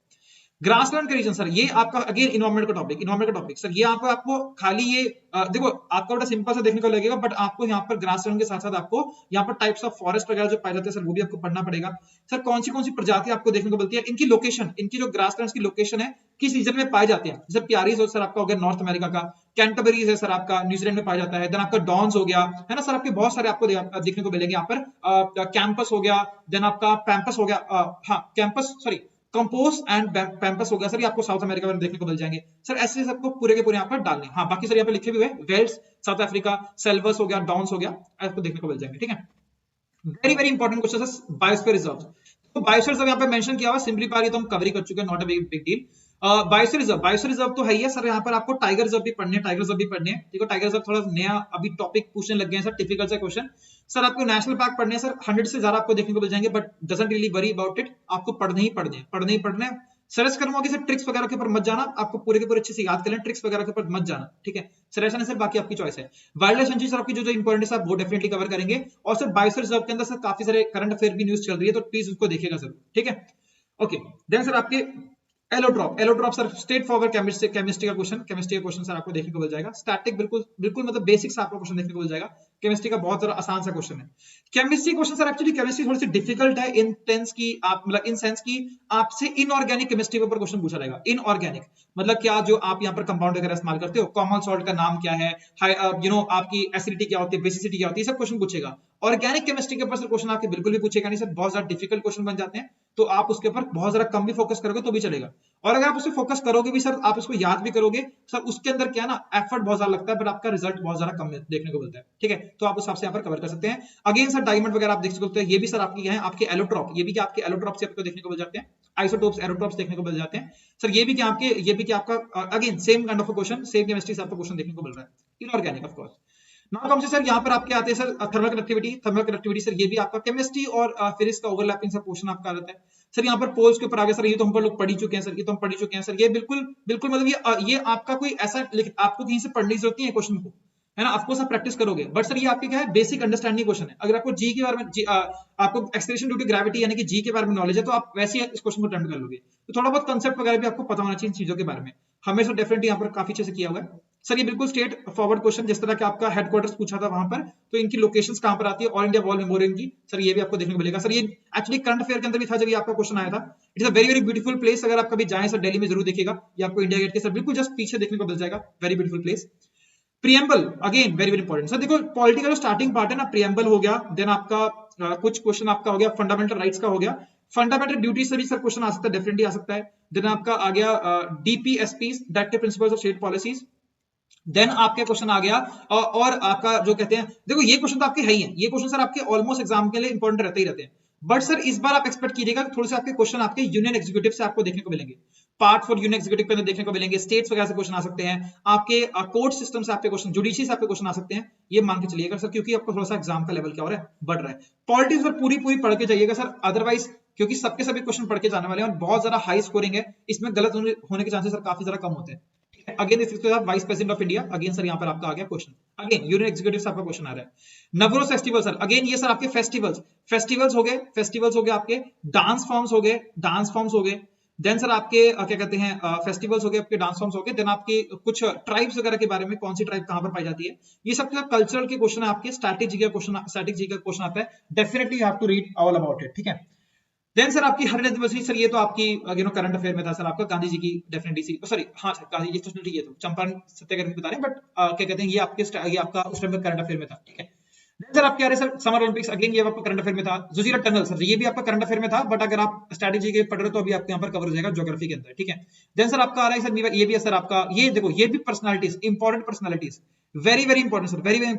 Grassland का रीजन सर, ये आपका अगेन इन्वायरमेंट का टॉपिक सर, ये आपको खाली ये देखो आपका बड़ा सिंपल सा देखने को लगेगा, बट आपको यहाँ पर ग्रासलैंड के साथ साथ आपको यहाँ पर टाइप्स ऑफ फॉरेस्ट वगैरह जो पाए जाते हैं सर, वो भी आपको पढ़ना पड़ेगा सर। कौन सी प्रजाति आपको देखने को मिलती है, इनकी लोकेशन, इनकी जो ग्रासलैंड की लोकेशन है किस रीजन में पाए जाते हैं। जैसे प्यारीज हो सर आपका हो गया नॉर्थ अमेरिका का, कैंटरबरीज है सर आपका न्यूजीलैंड में पाया जाता है, देन आपका डॉन्स हो गया है ना सर, आपके बहुत सारे आपको देखने को मिलेंगे यहाँ पर। कैंपस हो गया, देन आपका पैम्पस हो गया, हाँ campus sorry compass and pampas हो गया सर, ये आपको साउथ अमेरिका में देखने को मिल जाएंगे सर। ऐसे सबको पूरे के पूरे यहाँ पर डालने, हाँ बाकी सर यहाँ पे लिखे हुए वेल्स साउथ अफ्रीका, सेल्वर्स हो गया, डॉन्स हो गया, आपको देखने को मिल जाएंगे। ठीक है, वेरी वेरी इंपॉर्टेंट क्वेश्चन है बायोस्फीयर रिजर्व। तो बायोस्फीयर रिजर्व यहाँ पे मेंशन किया हुआ, सिंपली पार ये तो हम कवर ही कर चुके हैं, not a big deal. Biosphere reserve तो है ही है सर, यहाँ पर आपको टाइगर रिजर्व भी पढ़ने हैं, टाइगर रिजर्व भी पढ़ने हैं। देखो टाइगर रिजर्व थोड़ा नया अभी टॉपिक पूछने लग गए हैं सर, टिपिकल से क्वेश्चन सर। आपको नेशनल पार्क पढ़ने हैं सर, 100 से ज्यादा आपको देखने को मिल जाएंगे, but doesn't really worry about it, आपको पढ़ने ही पढ़ने हैं। सर्च करूंगा कि सर ट्रिक्स वगैरह के ऊपर मत जाना, आपको पूरे के पूरे अच्छे से याद कर लें, ट्रिक्स वगैरह के ऊपर मत जाना। ठीक है सर, ऐसा नहीं सर, बाकी आपकी चॉइस है। वाइल्ड लाइफ सेंचुरी सर आपकी जो इंपॉर्टेंट है वो डेफिनेटली कवर करेंगे। और सर बायोस्फीयर रिजर्व के अंदर सर काफी सारे करंट अफेयर की न्यूज चल रही है, तो प्लीज उसको देखिएगा सर। ठीक है ओके, देन सर आपके allotrope sir straight forward chemistry का क्वेश्चन सर आपको देखने को मिल जाएगा। स्टैटिक बिल्कुल मतलब बेसिक से आपको क्वेश्चन देखने को मिल जाएगा। केमिस्ट्री का बहुत सारा आसान सा क्वेश्चन है। Chemistry question sir actually chemistry थोड़ी सी डिफिकल्ट है इन टेंस की, आप मतलब इन सेंस की आपसे इनऑर्गेनिक केमिस्ट्री के ऊपर क्वेश्चन पूछा जाएगा। इनऑर्गेनिक मतलब क्या, जो आप यहाँ पर कंपाउंड वगैरह इस्तेमाल करते हो, कॉमन सॉल्ट का नाम क्या है, आपकी एसिडिटी क्या होती है, बेसिसिटी क्या होती है, सब क्वेश्चन पूछेगा। ऑर्गेनिक केमिस्ट्री के ऊपर सर क्वेश्चन आपके बिल्कुल भी पूछेगा नहीं सर, बहुत ज्यादा डिफिकल्ट क्वेश्चन बन जाते हैं, तो आप उसके ऊपर बहुत ज्यादा कम भी फोकस करोगे तो भी चलेगा। और अगर आप उसे फोकस करोगे भी सर, आप उसको याद भी करोगे सर, उसके अंदर क्या ना एफर्ट बहुत ज्यादा लगता है, बट आपका रिजल्ट बहुत ज्यादा कम देखने को मिलता है। ठीक है, तो आप उस हिसाब से यहाँ पर कवर कर सकते हैं। अगेन सर डायमंड वगैरह आप देख सकते हैं, ये भी सर आपकी है आपके एलोट्रॉप, ये भी क्या आपके एलोट्रॉप से आपको देखने को मिल जाते हैं, आइसोटोप्स एरोट्रॉप्स देखने को मिल जाते हैं सर। ये भी क्या आपका again same kind of question, same chemistry से आपको क्वेश्चन देखने को मिल रहा है, inorganic of course. Now come से सर यहाँ पर आपके आते हैं सर थर्मल कंडक्टिविटी सर, ये भी आपका केमिस्ट्री और फिर इसका ओवरलैपिंग सा पोर्शन आपका आता है सर। यहाँ पर पोल्स के ऊपर आगे सर, ये तो हम लोग पढ़ चुके हैं सर, ये तो हम पढ़ चुके हैं सर। ये बिल्कुल मतलब ये आपका कोई ऐसा आपको कहीं से पढ़ने की जरूरत नहीं है क्वेश्चन को, है ना, आपको सब प्रैक्टिस करोगे, बट सर ये आपके क्या है बेसिक अंडरस्टैंडिंग क्वेश्चन है। अगर आपको जी के बारे में आपको एक्सलेरेशन ड्यू टू ग्रेविटी यानी कि जी के बारे में नॉलेज है, तो आप वैसे ही इस क्वेश्चन को अटेम्प्ट कर लोगे। तो थोड़ा बहुत कंसेप्ट वगैरह भी आपको पता होना चाहिए इन चीजों के बारे में। हमें सर डेफिनेटली यहाँ पर काफी अच्छे से किया हुआ है सर। ये बिल्कुल स्ट्रेट फॉरवर्ड क्वेश्चन, जिस तरह का आपका हेडक्वार्टर्स पूछा था वहां पर, तो इनकी लोकेशंस कहां पर आती है, ऑल इंडिया वॉर मेमोरियल की सर, ये भी आपको देखने को मिलेगा सर। ये एक्चुअली करंट अफेयर के अंदर भी था जब ये आपका क्वेश्चन आया था। It is a very very beautiful place, अगर आप कभी जाएं सर दिल्ली में जरूर देखिएगा, ये आपको इंडिया गेट के सर बिल्कुल जस्ट पीछे देखने को मिल जाएगा, very beautiful place. Preamble again very very important sir. देखो पॉलिटिकल जो स्टार्टिंग पार्ट है ना, प्रियम्बल हो गया, देन आपका कुछ क्वेश्चन आपका हो गया फंडामेंटल राइट्स का हो गया, फंडामेंटल ड्यूटी से भी सर क्वेश्चन आ सकता है, डेफिनेटली आ सकता है। देन आपका आ गया DPSP directive principles of state policies. Then आपके क्वेश्चन आ गया और आपका जो कहते हैं, देखो ये क्वेश्चन तो आपके है ही है, ये क्वेश्चन सर आपके ऑलमोस्ट एग्जाम के लिए इंपॉर्टेंट रहते ही रहते हैं, बट सर इस बार आप एक्सपेक्ट कीजिएगा थोड़े से आपके क्वेश्चन आपके यूनियन एग्जीक्यूटिव से आपको देखने को मिलेंगे, पार्ट फॉर यूनियन एग्जीक्यूटिव के अंदर देखने को मिलेंगे, स्टेट्स वगैरह से क्वेश्चन आ सकते हैं, आपके कोर्ट सिस्टम से आपके क्वेश्चन, जुडिशरी से आपके क्वेश्चन आ सकते हैं, ये मान के चलिएगा सर, क्योंकि आपको थोड़ा सा एग्जाम का लेवल क्या हो रहा है, बढ़ रहा है। पॉलिटिक्स पर पूरी पढ़ के जाइएगा सर, अदरवाइज क्योंकि सबके सभी क्वेश्चन पढ़ के जाने वाले हैं और बहुत ज्यादा हाई स्कोरिंग है, इसमें गलत होने के चांसेस सर काफी ज्यादा कम होते हैं। अगेन इसके साथ vice president of India, again sir यहाँ पर आपका आ गया क्वेश्चन, अगेन यूनियन एग्जीक्यूटिव से आपका क्वेश्चन आ रहा है। नवरोज फेस्टिवल सर, अगेन ये सर आपके फेस्टिवल्स हो गए आपके, डांस फॉर्म्स हो गए, देन सर आपके क्या कहते हैं फेस्टिवल्स हो गए, आपके डांस फॉर्म्स हो गए, देन आपके कुछ ट्राइब्स वगैरह के बारे में, कौन सी ट्राइब कहां पर पाई जाती है, ये सब कल्चरल के क्वेश्चन है आपके। स्ट्रैटेजी का क्वेश्चन आता है, definitely you have to read all about it. ठीक है, देन सर आपकी 100th एनिवर्सरी सर, ये तो आपकी करंट अफेयर में था सर, आपका गांधी जी की डेफिनेटली सी, सॉरी हाँ सर गांधी जी तो ठीक है, तो चंपारण सत्याग्रह बता रहे हैं, बट क्या कहते हैं ये आपका उस टाइम करंट अफेयर में था। ठीक है, देन सर आप क्या रहे सर समर ओलंपिक्स, अगेन ये आपका करंट अफेयर में था। जुजीरा टनल सर, ये भी आपका करंट अफेयर में था, बट अगर आप स्ट्रैटेजी के पढ़ रहे हो तो अभी आपको यहाँ पर कवर हो जाएगा ज्योग्राफी के अंदर। ठीक है, देन सर आपका आ रहा है सर, ये भी है सर आपका, ये देखो ये भी personalities, important personalities, very very important sir, very very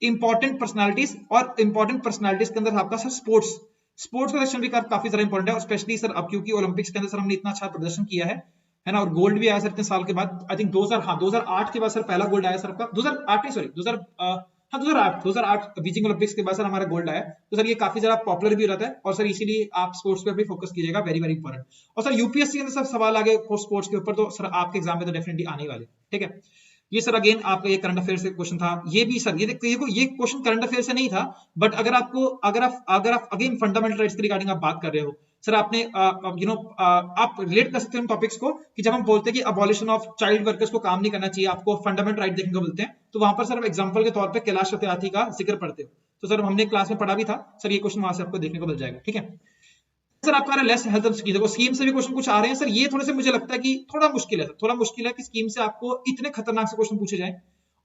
important personalities, और इंपॉर्टेंट पर्सनालिटीज के अंदर आपका सर स्पोर्ट्स का सेक्शन भी काफी ज्यादा इंपॉर्टेंट है, और स्पेशली सर अब क्योंकि ओलंपिक्स के अंदर सर हमने इतना अच्छा प्रदर्शन किया है ना, और गोल्ड भी आया सर इतने साल के बाद, आई थिंक 2008 के बाद सर पहला गोल्ड आया सर आपका, 2008 बीजिंग ओलंपिक्स के बाद सर हमारा गोल्ड आया, तो सर ये काफी ज्यादा पॉपुलर भी रहता है, और सर इसीलिए आप स्पोर्ट्स पे भी फोकस कीजिएगा, वेरी वेरी इंपॉर्टेंट। और सर यूपीएससी के अंदर सर सवाल आ गए स्पोर्ट्स के ऊपर, तो सर आपके एग्जाम में तो डेफिनेटली आने वाले। ठीक है, ये सर अगेन आपका ये करंट अफेयर से क्वेश्चन था, ये भी सर ये देखो ये क्वेश्चन करंट अफेयर से नहीं था, बट अगर आप अगेन फंडामेंटल राइट्स के रिगार्डिंग आप बात कर रहे हो, सर आपने आप रिलेट कर सकते हैं उन टॉपिक्स को कि जब हम बोलते हैं कि अबॉलिशन ऑफ चाइल्ड वर्कर्स को काम नहीं करना चाहिए, आपको फंडामेंटल राइट देखने को मिलते हैं, तो वहां पर सर एग्जांपल के तौर पे कैलाश सत्यार्थी का जिक्र पढ़ते हो। तो सर हमने क्लास में पढ़ा भी था सर, ये क्वेश्चन वहां से आपको देखने को मिल जाएगा। ठीक है सर, आपका लेस हेल्थ स्कीम, देखो स्कीम से भी क्वेश्चन कुछ आ रहे हैं सर, ये थोड़े से मुझे लगता है कि थोड़ा मुश्किल है, थोड़ा मुश्किल है कि स्कीम से आपको इतने खतरनाक से क्वेश्चन पूछे जाए,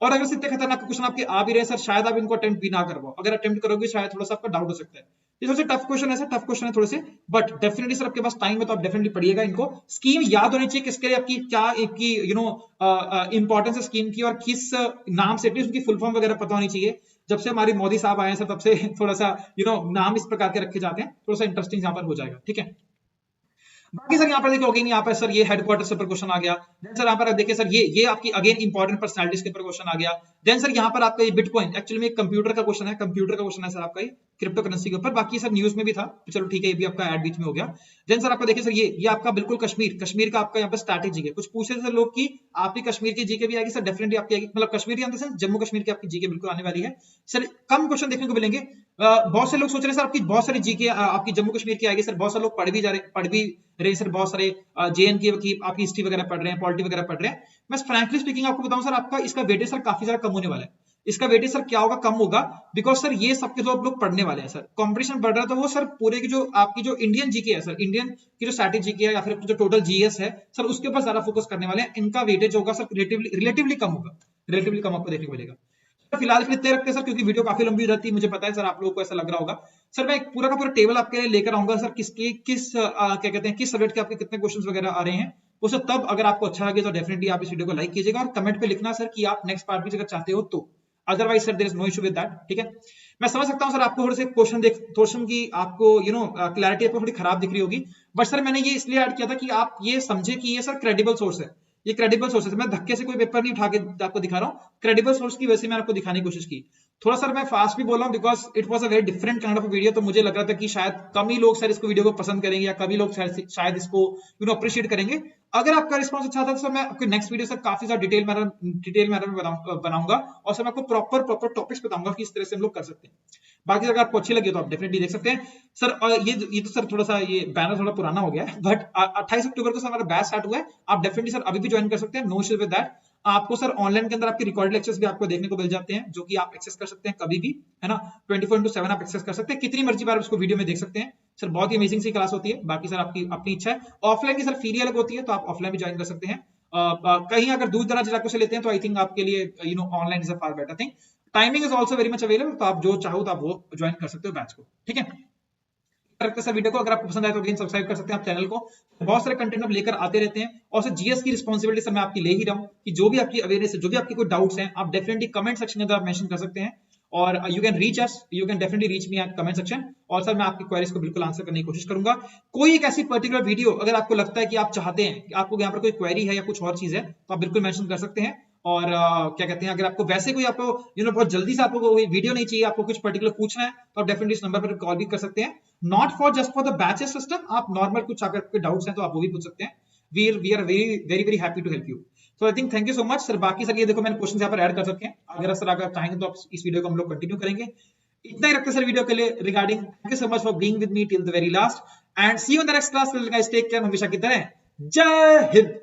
और अगर इतने खतरनाक क्वेश्चन आपके आ भी रहे सर, शायद आप इनको अटेम्प्ट भी ना कर पाओ, अगर अटेम्प्ट करोगे शायद थोड़ा सा आपका डाउट हो सकता है। ये थोड़े से टफ क्वेश्चन है सर, टफ क्वेश्चन है थोड़े से, बट डेफिनेटली सर आपके पास टाइम है तो आप डेफिनेटली पढ़िएगा इनको। स्कीम याद होनी चाहिए किसके लिए, आपकी क्या की इंपॉर्टेंस है स्कीम की, और किस नाम से एटलीस्ट उनकी फुल फॉर्म वगैरह पता होनी चाहिए। जब से हमारी मोदी साहब आए हैं सर, तब से थोड़ा सा नाम इस प्रकार के रखे जाते हैं, थोड़ा सा इंटरेस्टिंग यहाँ पर हो जाएगा। ठीक है, बाकी सर यहाँ पर देखोगे नहीं, यहाँ पर सर ये हेडक्वार्टर से पर क्वेश्चन आ गया। देन सर यहाँ पर देखिए सर ये आपकी अगेन इंपॉर्टेंट पर्सनालिटीज के ऊपर क्वेश्चन आ गया। देन सर यहाँ पर आपका ये बिटकॉइन एक्चुअली में कंप्यूटर का क्वेश्चन है, कंप्यूटर का क्वेश्चन है सर आपका ये क्रिप्टो करेंसी के ऊपर, बाकी सर न्यूज में भी था, चलो ठीक है ये भी आपका ऐड बीच में हो गया। देन सर आपका देखिए सर ये आपका बिल्कुल कश्मीर का आपका यहाँ पर स्ट्रैटेजी है। कुछ पूछे सर लोग की आपकी कश्मीर की जीके भी आएगी सर, डेफिनेटली आपकी आएगी, मतलब कश्मीर के अंदर जम्मू कश्मीर की आपकी जीके बिल्कुल आने वाली है सर। कम क्वेश्चन देखने को मिलेंगे, बहुत से लोग सोच रहे हैं सर आपकी बहुत सारी जीके आपकी जम्मू कश्मीर की आएगी सर, बहुत सारे लोग पढ़ भी रहे सर, बहुत सारे जेएनके की आपकी हिस्ट्री वगैरह पढ़ रहे हैं, पॉलिटी वगैरह पढ़ रहे हैं। मैं फ्रैंकली स्पीकिंग आपको बताऊं सर, आपका इसका वेटेज सर काफी ज्यादा कम होने वाला है। इसका वेटेज सर क्या होगा, कम होगा, बिकॉज सर ये सबके जो आप लोग पढ़ने वाले हैं सर, कंपटीशन बढ़ रहा है, तो वो सर पूरे की जो आपकी जो इंडियन जीके है सर, इंडियन की जो स्ट्रैटेजी जीके है या फिर जो टोटल जीएस है सर, उसके ऊपर ज्यादा फोकस करने वाले हैं। इनका वेटेज होगा सर रिलेटिवली कम होगा, रिलेटिवली कम आपको देखने को मिलेगा। फिलहाल इतने रखते हैं सर, क्योंकि वीडियो काफी लंबी हो जाती है, मुझे पता है सर आप लोगों को ऐसा लग रहा होगा। सर मैं एक पूरा का पूरा टेबल आपके लिए लेकर आऊंगा सर, किस सब्जेक्ट के आपके कितने क्वेश्चंस वगैरह आ रहे हैं वो सर। तब अगर आपको अच्छा लगे तो डेफिनेटली आप इस वीडियो को लाइक कीजिएगा, और कमेंट पे लिखना सर कि आप नेक्स्ट पार्ट भी अगर चाहते हो तो, otherwise sir there is no issue with that. ठीक है, मैं समझ सकता हूं सर आपको थोड़े से क्वेश्चन की आपको क्लैरिटी आपको थोड़ी खराब दिख रही होगी, बट सर मैंने ये इसलिए ऐड किया था कि आप ये समझे कि ये सर क्रेडिबल सोर्स है, ये क्रेडिबल सोर्स है। मैं धक्के से कोई पेपर नहीं उठा के आपको दिखा रहा हूँ, क्रेडिबल सोर्स की वजह से मैं आपको दिखाने की कोशिश की। थोड़ा सर मैं फास्ट भी बोल रहा हूँ because it was a very different kind of video, तो मुझे लग रहा था कि शायद कम ही लोग सर इसको वीडियो को पसंद करेंगे, या कम ही लोग शायद इसको अप्रिशिएट करेंगे। अगर आपका रिस्पॉन्स अच्छा था तो सर मैं आपको नेक्स्ट वीडियो सर काफी ज्यादा डिटेल मैनर में बनाऊंगा, और सर मैं आपको प्रॉपर टॉपिक्स बताऊंगा कि इस तरह से हम लोग कर सकते हैं। बाकी अगर आपको अच्छी लगी तो आप डेफिनेटली देख सकते हैं सर। ये तो सर थोड़ा सा ये बैनर थोड़ा पुराना हो गया है, बट 28 अक्टूबर को सर हमारा बैच स्टार्ट हुआ है, आप डेफिनेटली सर अभी भी ज्वाइन कर सकते हैं, नो इश्यू विद दैट। आपको सर ऑनलाइन के अंदर आपके रिकॉर्डेड लेक्चर्स भी आपको देखने को मिल जाते हैं, जो कि आप एक्सेस कर सकते हैं कभी भी, है ना, 24/7 आप एक्सेस कर सकते हैं, कितनी मर्जी बार उसको वीडियो में देख सकते हैं सर। बहुत ही अमेजिंग सी क्लास होती है। बाकी सर आपकी अपनी इच्छा है, ऑफलाइन की सर फी अलग होती है, तो आप ऑफलाइन भी ज्वाइन कर सकते हैं। कहीं अगर दूर दराज इलाकों से लेते हैं तो आई थिंक आपके लिए online is a far better thing. Timing is also very much available, तो आप जो चाहो तो आप वो ज्वाइन कर सकते हो बैच को। ठीक है, सर वीडियो को अगर आपको पसंद आए तो अगेन सब्सक्राइब कर सकते हैं आप चैनल को, बहुत सारे कंटेंट हम लेकर आते रहते हैं। और सर जीएस की रिस्पांसिबिलिटी सर मैं आपकी ले ही रहा हूँ कि जो भी आपकी अवेयरनेस है, जो भी आपकी कोई डाउट्स हैं, आप डेफिनेटली कमेंट सेक्शन में आप मेंशन कर सकते हैं, और you can reach us, you can definitely reach me at comment section, और सर मैं आपकी क्वेरीज को बिल्कुल आंसर करने की कोशिश करूंगा। कोई एक ऐसी पर्टिकुलर वीडियो अगर आपको लगता है कि आप चाहते हैं कि आपको यहाँ पर कोई क्वेरी है या कुछ और चीज है, तो आप बिल्कुल मेंशन कर सकते हैं। और क्या कहते हैं, अगर आपको वैसे कोई आपको बहुत जल्दी से आपको कोई वीडियो नहीं चाहिए, आपको कुछ पर्टिकुलर पूछना है, तो आप डेफिनेटली इस नंबर पर कॉल भी कर सकते हैं। Not for just for the batches system, आप नॉर्मल कुछ अगर कोई डाउट्स हैं तो आप वो भी पूछ सकते हैं। We are very happy to help you. So I think thank you so much sir. बाकी सर ये देखो मैंने क्वेश्चन यहाँ पर ऐड कर सकते हैं, अगर सर अगर चाहेंगे तो आप इस वीडियो को हम लोग कंटिन्यू करेंगे। इतना ही रखते हैं सर वीडियो के लिए regarding. Thank you so much for being with me till the very last, and see you in the next class. Take care, हमेशा की तरह जय हिंद।